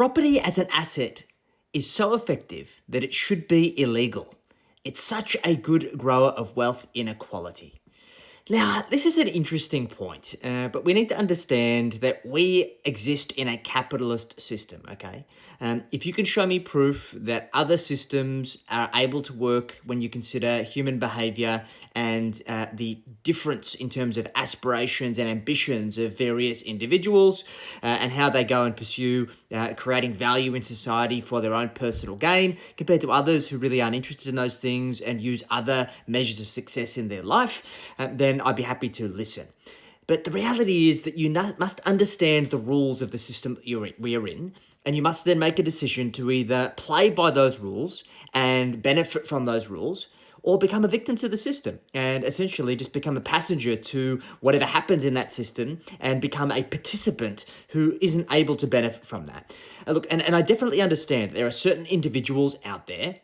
Property as an asset is so effective that it should be illegal. It's such a good grower of wealth inequality. Now, this is an interesting point, but we need to understand that we exist in a capitalist system, okay? If you can show me proof that other systems are able to work when you consider human behavior and the difference in terms of aspirations and ambitions of various individuals and how they go and pursue creating value in society for their own personal gain compared to others who really aren't interested in those things and use other measures of success in their life, then I'd be happy to listen. But the reality is that you must understand the rules of the system that we are in, and you must then make a decision to either play by those rules and benefit from those rules, or become a victim to the system and essentially just become a passenger to whatever happens in that system and become a participant who isn't able to benefit from that. Look, and I definitely understand there are certain individuals out there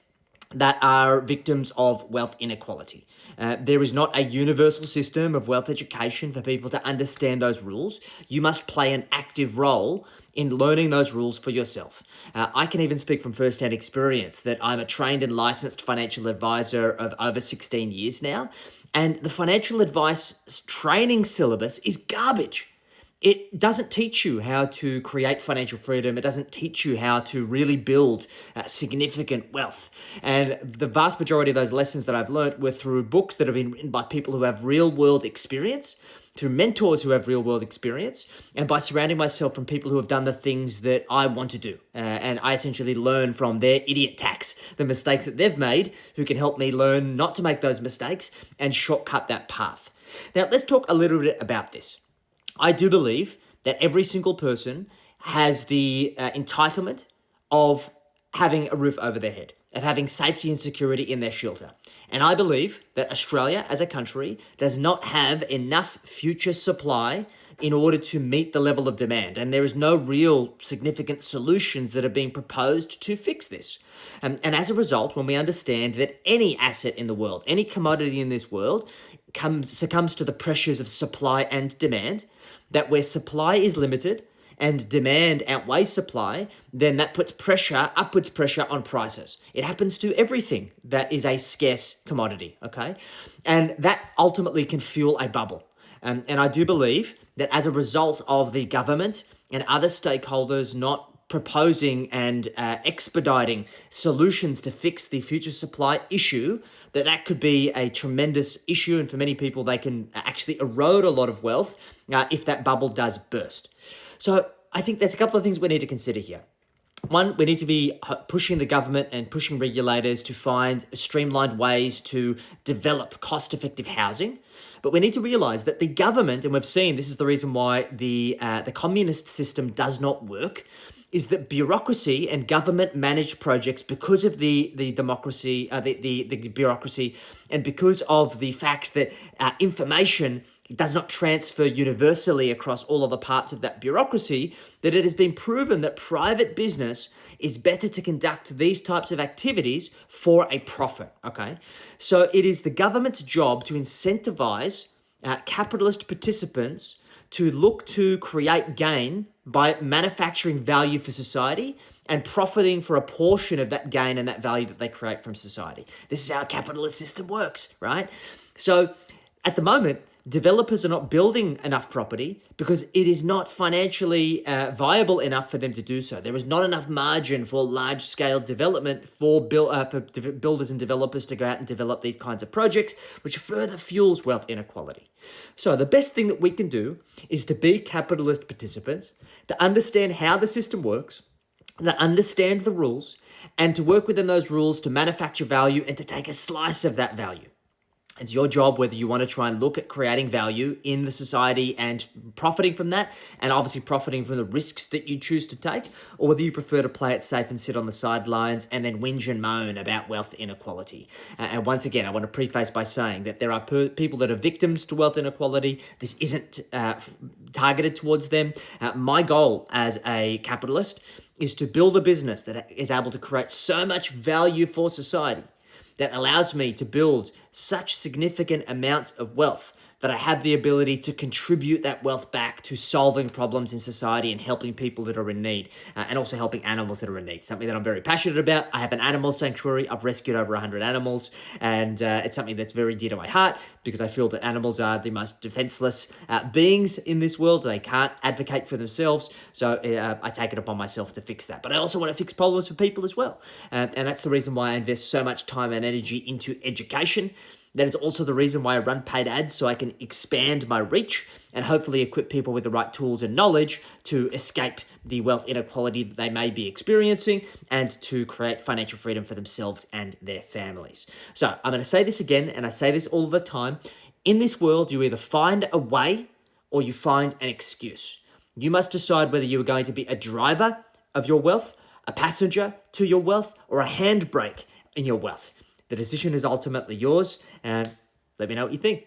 that are victims of wealth inequality. There is not a universal system of wealth education for people to understand those rules. You must play an active role in learning those rules for yourself. I can even speak from first-hand experience that I'm a trained and licensed financial advisor of over 16 years now, and the financial advice training syllabus is garbage. It doesn't teach you how to create financial freedom. It doesn't teach you how to really build significant wealth. And the vast majority of those lessons that I've learned were through books that have been written by people who have real world experience, through mentors who have real world experience, and by surrounding myself from people who have done the things that I want to do. And I essentially learn from their idiot tax, the mistakes that they've made, who can help me learn not to make those mistakes and shortcut that path. Now, let's talk a little bit about this. I do believe that every single person has the entitlement of having a roof over their head, of having safety and security in their shelter. And I believe that Australia as a country does not have enough future supply in order to meet the level of demand. And there is no real significant solutions that are being proposed to fix this. And as a result, when we understand that any asset in the world, any commodity in this world succumbs to the pressures of supply and demand, that where supply is limited and demand outweighs supply, then that puts upwards pressure on prices. It happens to everything that is a scarce commodity, okay? And that ultimately can fuel a bubble. And I do believe that as a result of the government and other stakeholders not proposing and expediting solutions to fix the future supply issue, that could be a tremendous issue, and for many people, they can actually erode a lot of wealth if that bubble does burst. So I think there's a couple of things we need to consider here. One, we need to be pushing the government and pushing regulators to find streamlined ways to develop cost-effective housing. But we need to realize that the government, and we've seen this is the reason why the communist system does not work, is that bureaucracy and government-managed projects, because of the democracy, the bureaucracy, and because of the fact that information does not transfer universally across all of the parts of that bureaucracy, that it has been proven that private business is better to conduct these types of activities for a profit, okay? So it is the government's job to incentivize capitalist participants to look to create gain by manufacturing value for society and profiting for a portion of that gain and that value that they create from society. This is how a capitalist system works, right? So at the moment, developers are not building enough property because it is not financially viable enough for them to do so. There is not enough margin for large-scale development for builders and developers to go out and develop these kinds of projects, which further fuels wealth inequality. So the best thing that we can do is to be capitalist participants, to understand how the system works, to understand the rules, and to work within those rules to manufacture value and to take a slice of that value. It's your job whether you want to try and look at creating value in the society and profiting from that, and obviously profiting from the risks that you choose to take, or whether you prefer to play it safe and sit on the sidelines and then whinge and moan about wealth inequality. And once again, I want to preface by saying that there are people that are victims to wealth inequality. This isn't targeted towards them. My goal as a capitalist is to build a business that is able to create so much value for society that allows me to build such significant amounts of wealth that I have the ability to contribute that wealth back to solving problems in society and helping people that are in need, and also helping animals that are in need. Something that I'm very passionate about. I have an animal sanctuary. I've rescued over 100 animals, and it's something that's very dear to my heart because I feel that animals are the most defenseless beings in this world. They can't advocate for themselves, so I take it upon myself to fix that. But I also want to fix problems for people as well, and that's the reason why I invest so much time and energy into education. That is also the reason why I run paid ads, so I can expand my reach and hopefully equip people with the right tools and knowledge to escape the wealth inequality that they may be experiencing and to create financial freedom for themselves and their families. So I'm going to say this again, and I say this all the time. In this world, you either find a way or you find an excuse. You must decide whether you are going to be a driver of your wealth, a passenger to your wealth, or a handbrake in your wealth. The decision is ultimately yours, and let me know what you think.